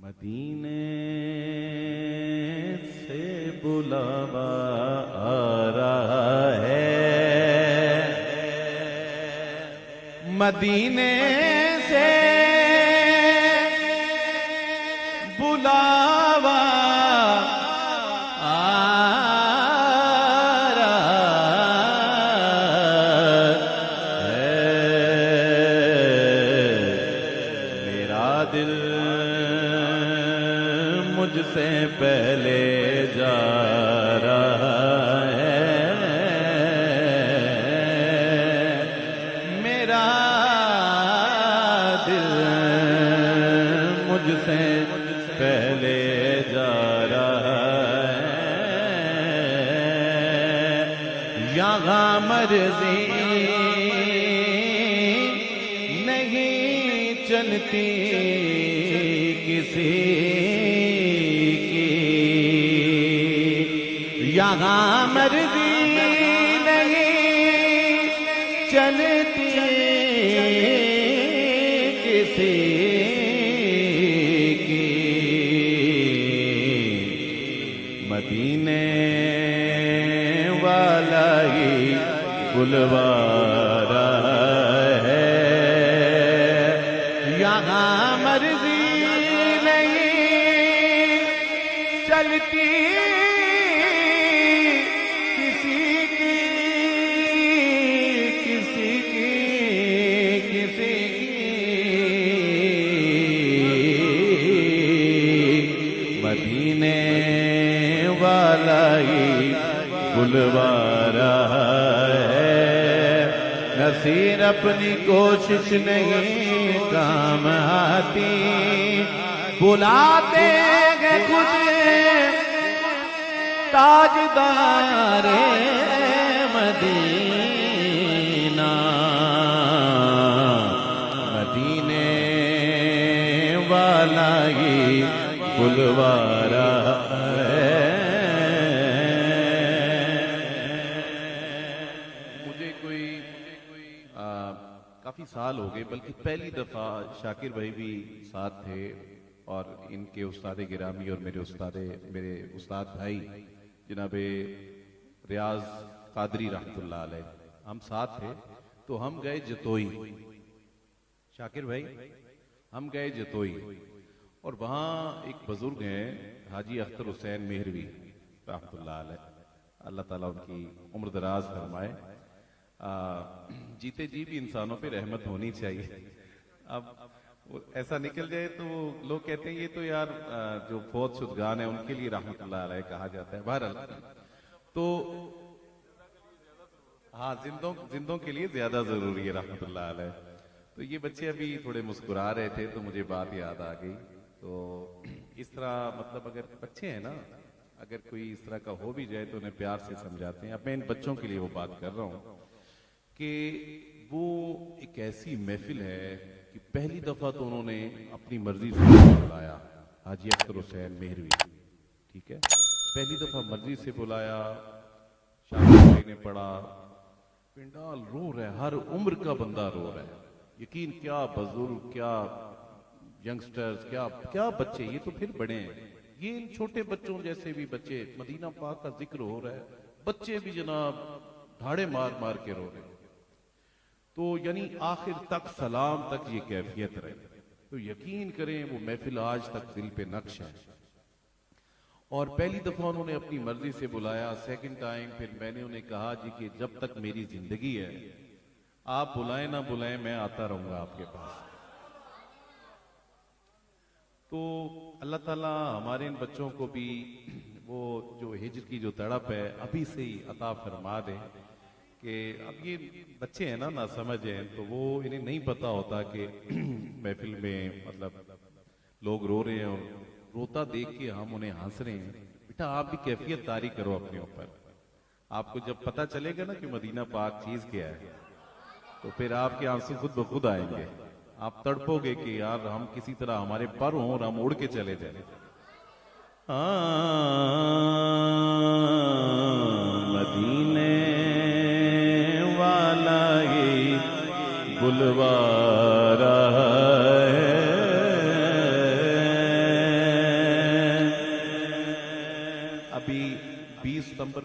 مدینے سے بلاوا آ رہا ہے، مدینے سے بلاوا آ رہا ہے، میرا دل مجھ سے پہلے جا رہا ہے، میرا دل مجھ سے پہلے جا رہا ہے، یہاں مرضی نہیں چلتی کسی، یہاں مرضی نہیں چلتی کسی کی، مدینے والا ہی بلوا رہا ہے، یہاں مرضی نہیں چلتی مدینے والا ہی بلوا رہا ہے، نصیر اپنی کوشش نہیں کام آتی، بلاتے ہیں خود تاجدار مدینہ، مدینے والا ہی بلوا رہا ہے۔ مجھے کوئی کافی سال ہو گئے، بلکہ پہلی دفعہ شاکر بھائی بھی ساتھ تھے اور ان کے استاد گرامی اور میرے استاد بھائی جناب ریاض قادری رحمۃ اللہ علیہ، ہم ساتھ تھے، تو ہم گئے جتوئی، شاکر بھائی ہم گئے جتوئی، اور وہاں ایک بزرگ ہیں حاجی اختر حسین مہروی رحمۃ اللہ علیہ، اللہ تعالیٰ ان کی عمر دراز فرمائے، جیتے جی بھی انسانوں پہ رحمت ہونی چاہیے، اب ایسا نکل جائے تو لوگ کہتے ہیں یہ تو یار جو فوت شدگان ہیں ان کے لیے رحمت اللہ علیہ کہا جاتا ہے، بہرحال تو ہاں زندوں کے لیے زیادہ ضروری ہے رحمت اللہ علیہ، تو یہ بچے ابھی تھوڑے مسکرا رہے تھے تو مجھے بات یاد آ گئی، تو اس طرح مطلب اگر بچے ہیں نا، اگر کوئی اس طرح کا ہو بھی جائے تو انہیں پیار سے سمجھاتے ہیں، اب میں ان بچوں کے لیے وہ بات کر رہا ہوں کہ وہ ایک ایسی محفل ہے کہ پہلی دفعہ تو انہوں نے اپنی مرضی سے بلایا حاجی اختر حسین مہروی، ٹھیک ہے، پہلی دفعہ مرضی سے بلایا، شاکر بھائی نے پڑھا، پنڈال رو رہا ہے، ہر عمر کا بندہ رو رہا ہے، یقین کیا بزرگ، کیا ینگسٹرز، کیا بچے، یہ تو پھر بڑے ہیں، یہ ان چھوٹے بچوں جیسے بھی بچے، مدینہ پاک کا ذکر ہو رہا ہے، بچے بھی جناب دھاڑے مار مار کے رو رہے ہیں، تو یعنی آخر تک سلام تک یہ کیفیت رہے، تو یقین کریں وہ محفل آج تک دل پہ نقش ہے، اور پہلی دفعہ انہوں نے اپنی مرضی سے بلایا، سیکنڈ ٹائم پھر میں نے انہیں کہا جی کہ جب تک میری زندگی ہے آپ بلائیں نہ بلائیں میں آتا رہوں گا آپ کے پاس، تو اللہ تعالیٰ ہمارے ان بچوں کو بھی وہ جو ہجر کی جو تڑپ ہے ابھی سے ہی عطا فرما دے، کہ اب یہ بچے ہیں نا سمجھ ہیں، تو وہ انہیں نہیں پتا ہوتا کہ محفل میں مطلب لوگ رو رہے ہیں اور روتا دیکھ کے ہم انہیں ہنس رہے ہیں، بیٹا آپ بھی کیفیت طاری کرو اپنے اوپر، آپ کو جب پتا چلے گا نا کہ مدینہ پاک چیز کیا ہے تو پھر آپ کے آنسو خود بخود آئیں گے، آپ تڑپو گے کہ یار ہم کسی طرح ہمارے پر ہوں اور ہم اڑ کے چلے جائیں، مدینے والا ہی بلوا رہا ہے،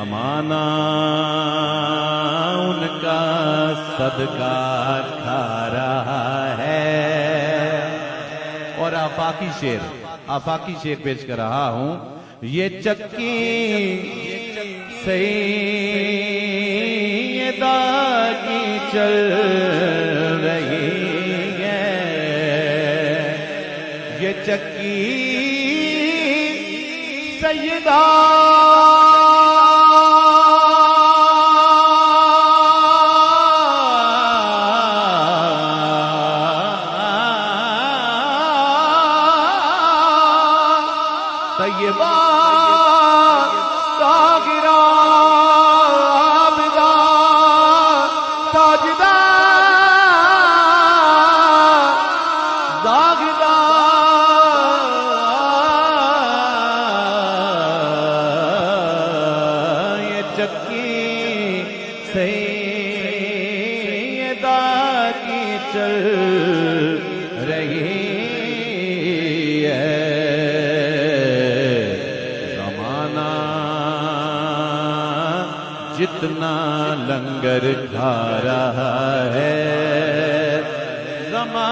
زمانہ ان کا صدقہ کھا رہا ہے. اور آفاقی شعر پیش کر رہا ہوں. یہ چکی سیدہ کی چل رہی ہے. یہ چکی سیدہ طیبہ طاہرہ عابدہ ساجدہ زاہدہ یہ چکی سیدہ کی چل رہی ہے. جتنا لنگر کھا رہا ہے زمانہ،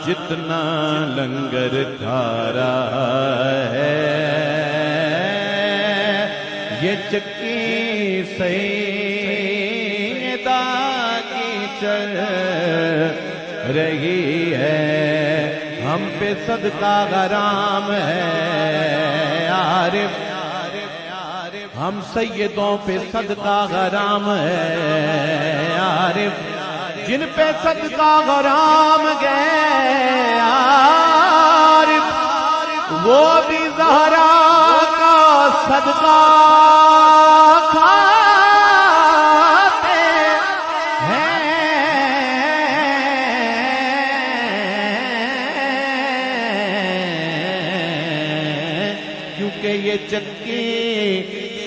جتنا لنگر کھا رہا ہے. یہ چکی سیدہ کی چل رہی ہے. ہم پہ صدقہ غرام ہے عارف، ہم سیدوں پہ صدقہ غرام ہے عارف. جن پہ صدقہ غرام گئے عارف، وہ بھی زہرا کا صدقہ کھاتے ہیں. کیونکہ یہ چکی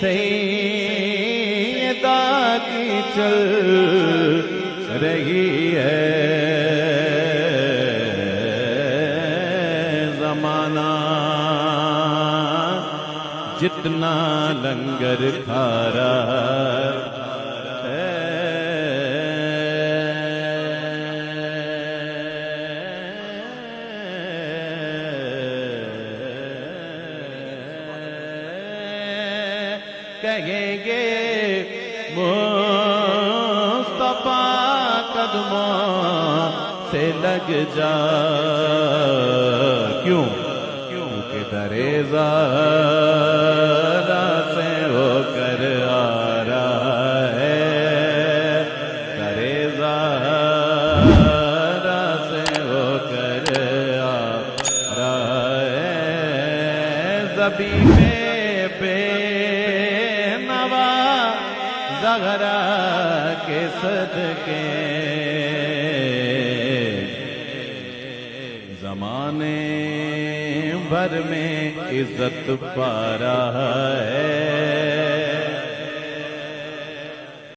سیدہ کی چل رہی ہے. زمانہ جتنا لنگر کھا رہا ہے. کہیں گے مصطفیٰ قدموں سے لگ جا. کیوں؟ کیونکہ درِ زہرا سے ہو کر آ رہا ہے. درِ زہرا سے ہو کر آ رہا ہے. زبیب پہ زہرا کے صدقے زمانے بھر میں عزت پا رہا ہے.